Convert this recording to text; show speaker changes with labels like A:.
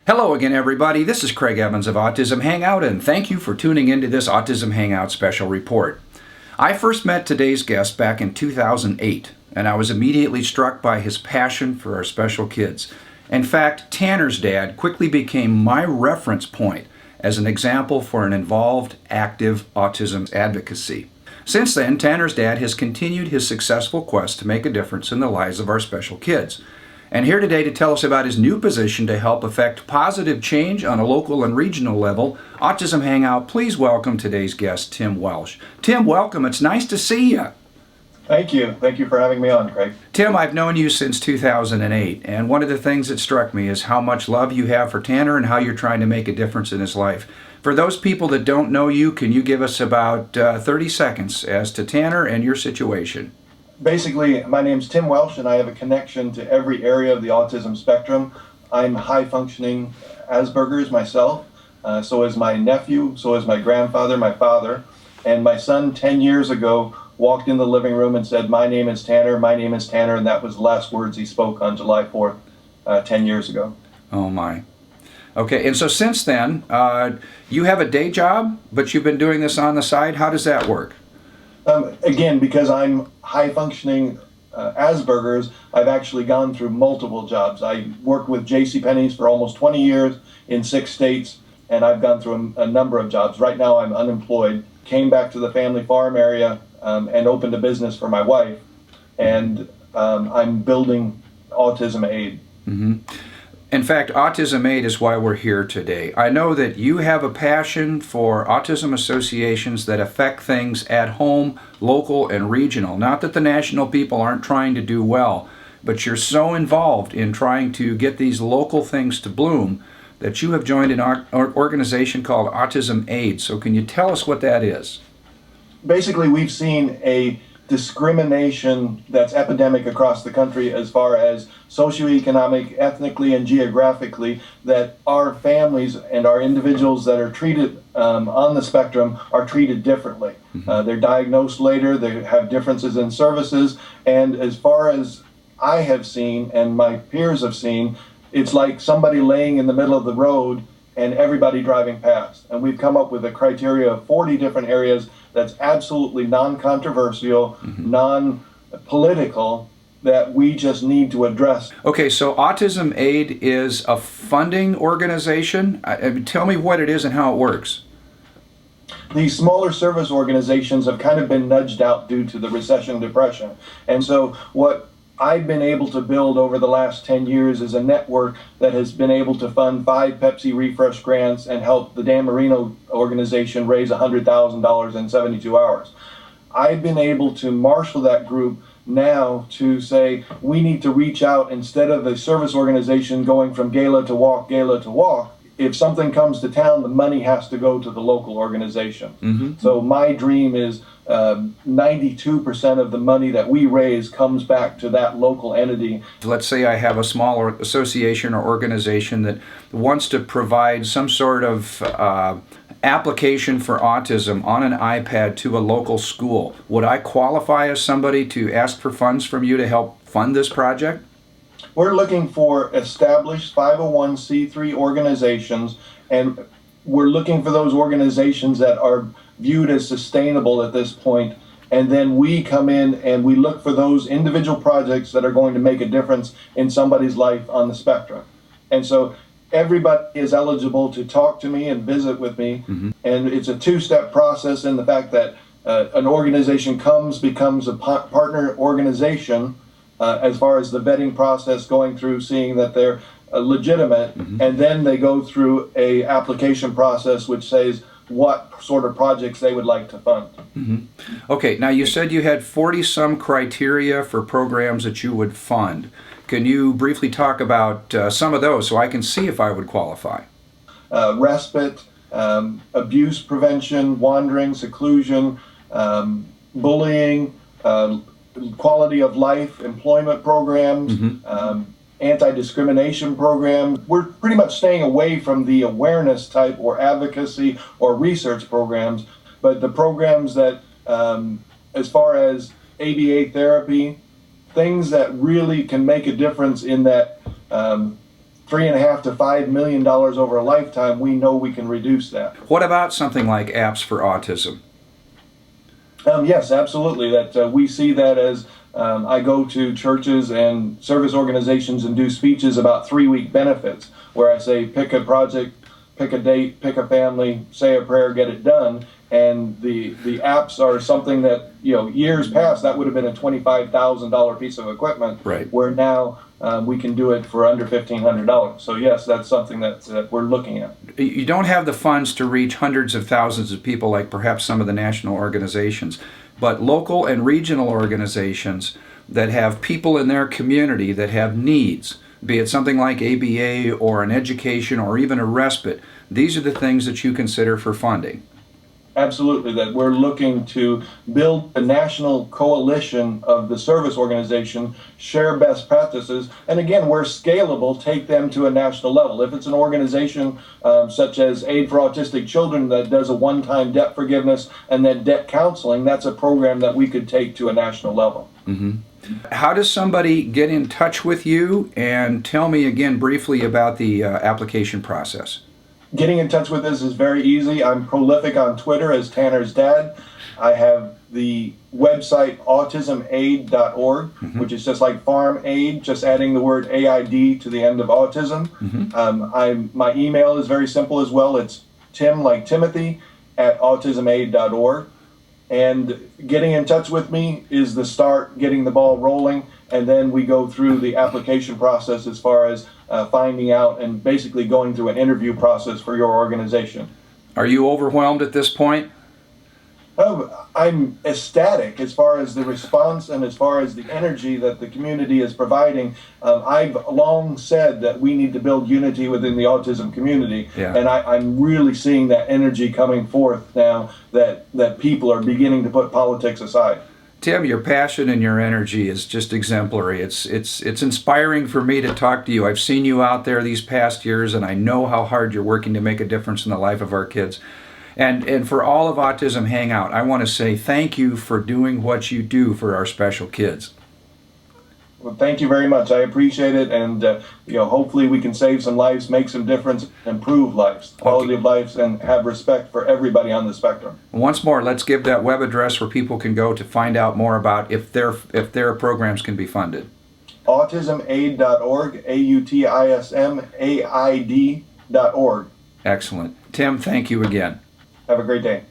A: Hello again, everybody. This is Craig Evans of Autism Hangout, and thank you for tuning into this Autism Hangout special report. I first met today's guest back in 2008, and I was immediately struck by his passion for our special kids. In fact, Tanner's dad quickly became my reference point as an example for an involved, active autism advocacy. Since then, Tanner's dad has continued his successful quest to make a difference in the lives of our special kids. And here today to tell us about his new position to help affect positive change on a local and regional level, Autism Hangout, please welcome today's guest, Tim Walsh. Tim, welcome. It's nice to see you.
B: Thank you. Thank you for having me on, Craig.
A: Tim, I've known you since 2008, and one of the things that struck me is how much love you have for Tanner and how you're trying to make a difference in his life. For those people that don't know you, can you give us about 30 seconds as to Tanner and your situation?
B: Basically, my name's Tim Walsh, and I have a connection to every area of the autism spectrum. I'm high-functioning Asperger's myself, so is my nephew, so is my grandfather, my father, and my son 10 years ago walked in the living room and said, "My name is Tanner, my name is Tanner," and that was the last words he spoke on July 4th, 10 years ago.
A: Oh my. Okay, and so since then, you have a day job, but you've been doing this on the side. How does that work?
B: Again, because I'm high-functioning Asperger's, I've actually gone through multiple jobs. I worked with JCPenney's for almost 20 years in 6 states, and I've gone through a number of jobs. Right now I'm unemployed, came back to the family farm area and opened a business for my wife, and I'm building Autismaid.
A: Mm-hmm. In fact, Autismaid is why we're here today. I know that you have a passion for autism associations that affect things at home, local, and regional. Not that the national people aren't trying to do well, but you're so involved in trying to get these local things to bloom that you have joined an organization called Autismaid. So can you tell us what that is?
B: Basically, we've seen a discrimination that's epidemic across the country as far as socioeconomic, ethnically, and geographically, that our families and our individuals that are treated on the spectrum are treated differently.
A: Mm-hmm.
B: They're diagnosed later, they have differences in services, and as far as I have seen and my peers have seen, it's like somebody laying in the middle of the road and everybody driving past. And we've come up with a criteria of 40 different areas that's absolutely non-controversial,
A: mm-hmm.
B: non-political, that we just need to address.
A: Okay, so Autismaid is a funding organization. Tell me what it is and how it works.
B: These smaller service organizations have kind of been nudged out due to the recession depression. And so what I've been able to build over the last 10 years is a network that has been able to fund 5 Pepsi Refresh grants and help the Dan Marino organization raise $100,000 in 72 hours. I've been able to marshal that group now to say we need to reach out instead of the service organization going from gala to walk, gala to walk. If something comes to town, the money has to go to the local organization.
A: Mm-hmm.
B: So my dream is 92% of the money that we raise comes back to that local entity.
A: Let's say I have a small association or organization that wants to provide some sort of application for autism on an iPad to a local school. Would I qualify as somebody to ask for funds from you to help fund this project?
B: We're looking for established 501c3 organizations, and we're looking for those organizations that are viewed as sustainable at this point. And then we come in and we look for those individual projects that are going to make a difference in somebody's life on the spectrum. And so everybody is eligible to talk to me and visit with me.
A: Mm-hmm.
B: And it's a 2-step process in the fact that an organization becomes a partner organization, as far as the vetting process, going through seeing that they're legitimate,
A: mm-hmm.
B: and then they go through a application process which says what sort of projects they would like to fund.
A: Mm-hmm. Okay, now you said you had 40-some criteria for programs that you would fund. Can you briefly talk about some of those so I can see if I would qualify?
B: Respite, abuse prevention, wandering, seclusion, bullying, quality of life, employment programs,
A: mm-hmm.
B: Anti-discrimination programs. We're pretty much staying away from the awareness type or advocacy or research programs, but the programs that, as far as ABA therapy, things that really can make a difference in that $3.5 to $5 million over a lifetime, we know we can reduce that.
A: What about something like apps for autism?
B: Yes, absolutely. That we see that as I go to churches and service organizations and do speeches about 3-week benefits, where I say pick a project, pick a date, pick a family, say a prayer, get it done. And the apps are something that, years past, that would have been a $25,000 piece of equipment,
A: right,
B: where now we can do it for under $1,500. So yes, that's something that we're looking at.
A: You don't have the funds to reach hundreds of thousands of people like perhaps some of the national organizations, but local and regional organizations that have people in their community that have needs, be it something like ABA or an education or even a respite, these are the things that you consider for funding.
B: Absolutely, that we're looking to build a national coalition of the service organization, share best practices, and again, we're scalable, take them to a national level. If it's an organization such as Aid for Autistic Children that does a one-time debt forgiveness and then debt counseling, that's a program that we could take to a national level.
A: Mm-hmm. How does somebody get in touch with you? And tell me again briefly about the application process.
B: Getting in touch with us is very easy. I'm prolific on Twitter as Tanner's dad. I have the website autismaid.org,
A: mm-hmm.
B: which is just like farm aid, just adding the word AID to the end of autism. Mm-hmm. My email is very simple as well. It's Tim, like Timothy, at autismaid.org. And getting in touch with me is the start, getting the ball rolling, and then we go through the application process as far as finding out and basically going through an interview process for your organization.
A: Are you overwhelmed at this point?
B: I'm ecstatic as far as the response and as far as the energy that the community is providing. I've long said that we need to build unity within the autism community, and I'm really seeing that energy coming forth now that people are beginning to put politics aside.
A: Tim, your passion and your energy is just exemplary. It's inspiring for me to talk to you. I've seen you out there these past years, and I know how hard you're working to make a difference in the life of our kids. And for all of Autism Hangout, I want to say thank you for doing what you do for our special kids.
B: Well, thank you very much. I appreciate it, and hopefully we can save some lives, make some difference, improve lives, quality of lives, and have respect for everybody on the spectrum.
A: Once more, let's give that web address where people can go to find out more about if their programs can be funded.
B: Autismaid.org, AUTISMAID.org.
A: Excellent. Tim, thank you again.
B: Have a great day.